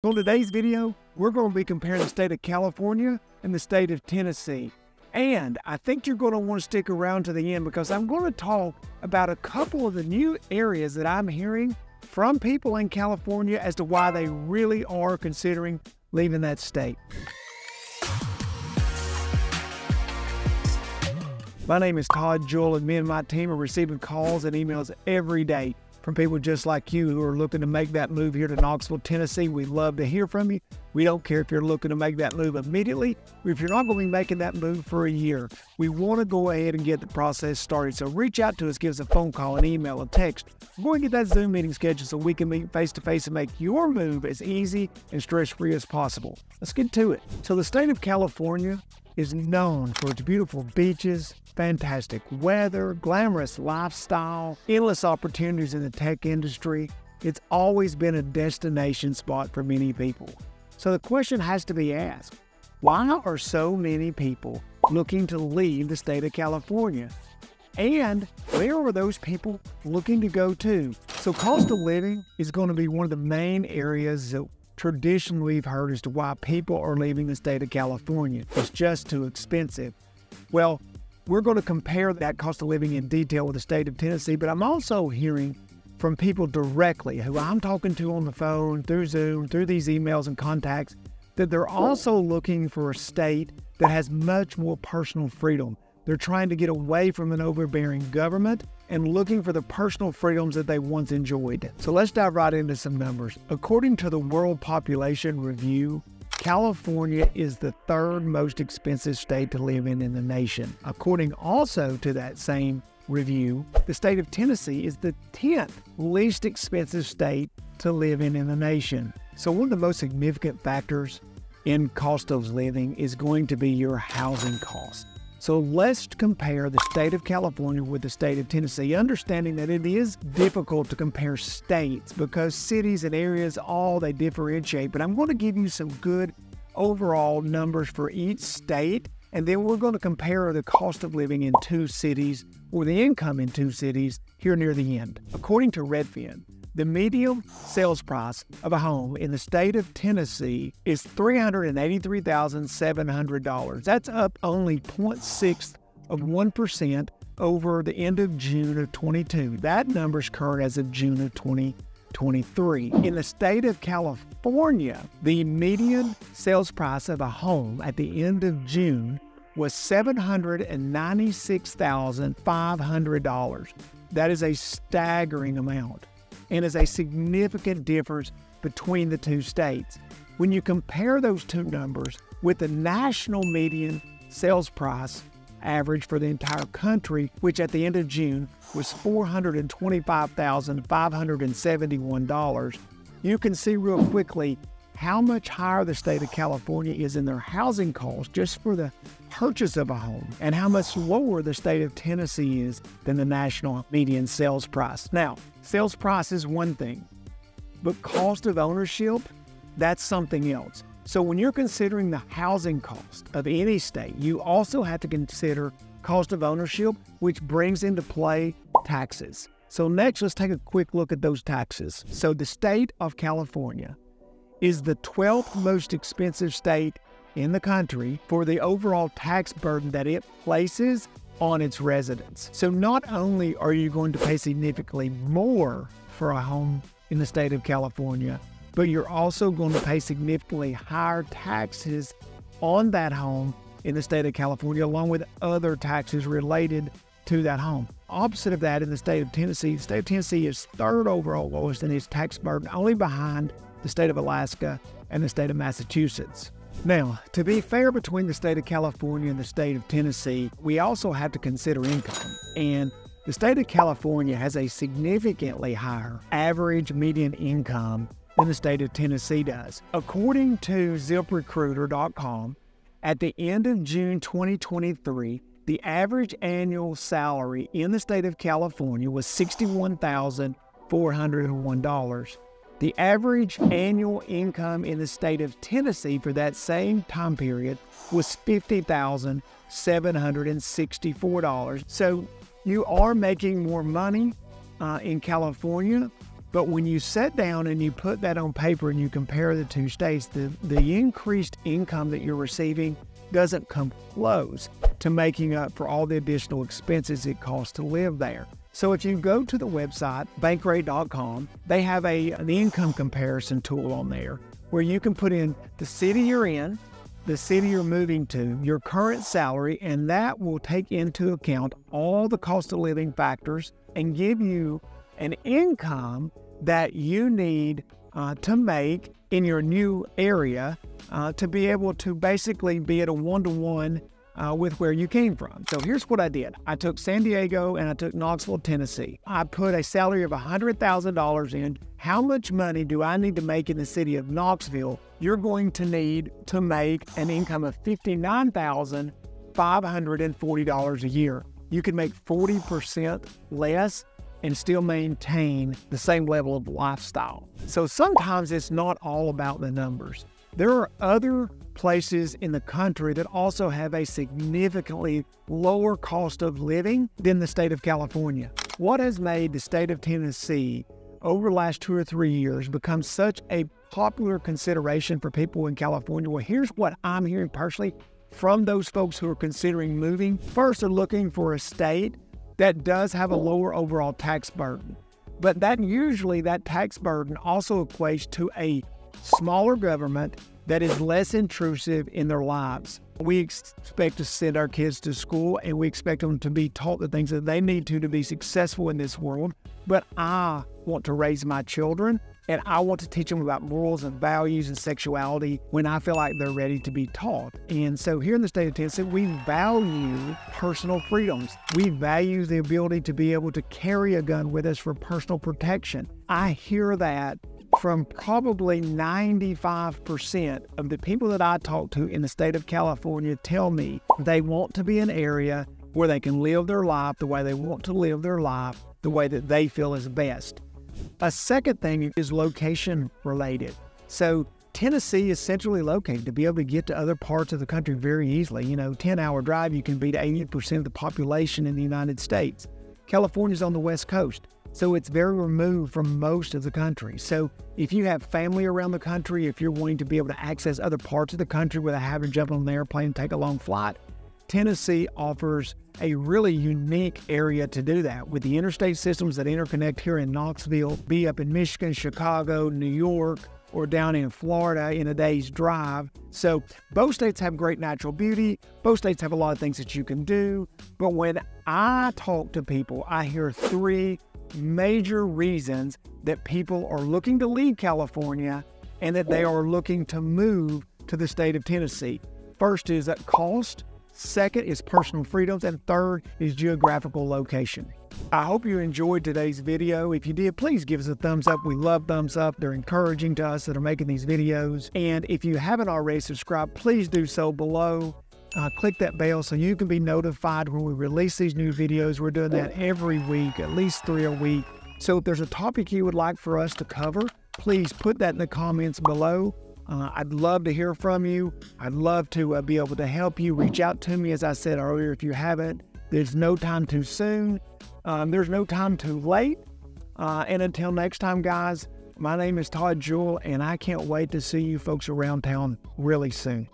On today's video, we're going to be comparing the state of California and the state of Tennessee. And I think you're going to want to stick around to the end because I'm going to talk about a couple of the new areas that I'm hearing from people in California as to why they really are considering leaving that state. My name is Todd Jewell, and me and my team are receiving calls and emails every day from people just like you who are looking to make that move here to Knoxville, Tennessee. We love to hear from you. We don't care if you're looking to make that move immediately or if you're not going to be making that move for a year. We want to go ahead and get the process started. So reach out to us, give us a phone call, an email, a text. We're going to get that Zoom meeting scheduled so we can meet face-to-face and make your move as easy and stress-free as possible. Let's get to it. So the state of California is known for its beautiful beaches, fantastic weather, glamorous lifestyle, endless opportunities in the tech industry. It's always been a destination spot for many people. So the question has to be asked, why are so many people looking to leave the state of California? And where are those people looking to go to? So cost of living is going to be one of the main areas that traditionally we've heard as to why people are leaving the state of California. It's just too expensive. Well, we're going to compare that cost of living in detail with the state of Tennessee, but I'm also hearing from people directly who I'm talking to on the phone, through Zoom, through these emails and contacts, that they're also looking for a state that has much more personal freedom. They're trying to get away from an overbearing government and looking for the personal freedoms that they once enjoyed. So let's dive right into some numbers. According to the World Population Review, California is the third most expensive state to live in the nation. According also to that same review, the state of Tennessee is the 10th least expensive state to live in the nation. So one of the most significant factors in cost of living is going to be your housing cost. So let's compare the state of California with the state of Tennessee, understanding that it is difficult to compare states because cities and areas, they differentiate. But I'm going to give you some good overall numbers for each state, and then we're going to compare the cost of living in two cities or the income in two cities here near the end. According to Redfin, the median sales price of a home in the state of Tennessee is $383,700. That's up only 0.6% over the end of June of 22. That number is current as of June of 2023. In the state of California, the median sales price of a home at the end of June was $796,500. That is a staggering amount and is a significant difference between the two states. When you compare those two numbers with the national median sales price average for the entire country, which at the end of June was $425,571, you can see real quickly how much higher the state of California is in their housing costs just for the purchase of a home, and how much lower the state of Tennessee is than the national median sales price. Now, sales price is one thing, but cost of ownership, that's something else. So when you're considering the housing cost of any state, you also have to consider cost of ownership, which brings into play taxes. So next, let's take a quick look at those taxes. So the state of California is the 12th most expensive state in the country for the overall tax burden that it places on its residents. So not only are you going to pay significantly more for a home in the state of California, but you're also going to pay significantly higher taxes on that home in the state of California, along with other taxes related to that home. Opposite of that, in the state of Tennessee, the state of Tennessee is third overall lowest in its tax burden, only behind the state of Alaska and the state of Massachusetts. Now, to be fair between the state of California and the state of Tennessee, we also have to consider income. And the state of California has a significantly higher average median income than the state of Tennessee does. According to ZipRecruiter.com, at the end of June 2023, the average annual salary in the state of California was $61,401. The average annual income in the state of Tennessee for that same time period was $50,764. So you are making more money in California, But when you sit down and you put that on paper and you compare the two states, the increased income that you're receiving doesn't come close to making up for all the additional expenses it costs to live there. So if you go to the website, bankrate.com, they have an income comparison tool on there where you can put in the city you're in, the city you're moving to, your current salary, and that will take into account all the cost of living factors and give you an income that you need to make in your new area to be able to basically be at a one-to-one with where you came from. So here's what I did. I took San Diego and I took Knoxville, Tennessee. I put a salary of $100,000 in. How much money do I need to make in the city of Knoxville? You're going to need to make an income of $59,540 a year. You can make 40% less and still maintain the same level of lifestyle. So sometimes it's not all about the numbers. There are other places in the country that also have a significantly lower cost of living than the state of California. What has made the state of Tennessee over the last 2 or 3 years become such a popular consideration for people in California? Well, here's what I'm hearing personally from those folks who are considering moving. First, they're looking for a state that does have a lower overall tax burden. But that tax burden also equates to a smaller government that is less intrusive in their lives. We expect to send our kids to school and we expect them to be taught the things that they need to be successful in this world. But I want to raise my children and I want to teach them about morals and values and sexuality when I feel like they're ready to be taught. And so here in the state of Tennessee, we value personal freedoms. We value the ability to be able to carry a gun with us for personal protection. I hear that from probably 95% of the people that I talk to in the state of California tell me they want to be in an area where they can live their life the way they want to live their life, the way that they feel is best. A second thing is location related. So Tennessee is centrally located to be able to get to other parts of the country very easily. 10-hour drive, you can beat 80% of the population in the United States. California's on the West Coast, so it's very removed from most of the country. So if you have family around the country, if you're wanting to be able to access other parts of the country without having to jump on an airplane and take a long flight, Tennessee offers a really unique area to do that with the interstate systems that interconnect here in Knoxville, be up in Michigan, Chicago, New York, or down in Florida in a day's drive. So both states have great natural beauty. Both states have a lot of things that you can do. But when I talk to people, I hear 3 major reasons that people are looking to leave California and that they are looking to move to the state of Tennessee. First is cost. Second is personal freedoms, and third is geographical location. I hope you enjoyed today's video. If you did, please give us a thumbs up. We love thumbs up. They're encouraging to us that are making these videos. And if you haven't already subscribed, please do so below. Click that bell so you can be notified when we release these new videos. We're doing that every week, at least 3 a week. So if there's a topic you would like for us to cover, please put that in the comments below. I'd love to hear from you. I'd love to be able to help you. Reach out to me, as I said earlier, if you haven't. There's no time too soon. There's no time too late. And until next time, guys, my name is Todd Jewell, and I can't wait to see you folks around town really soon.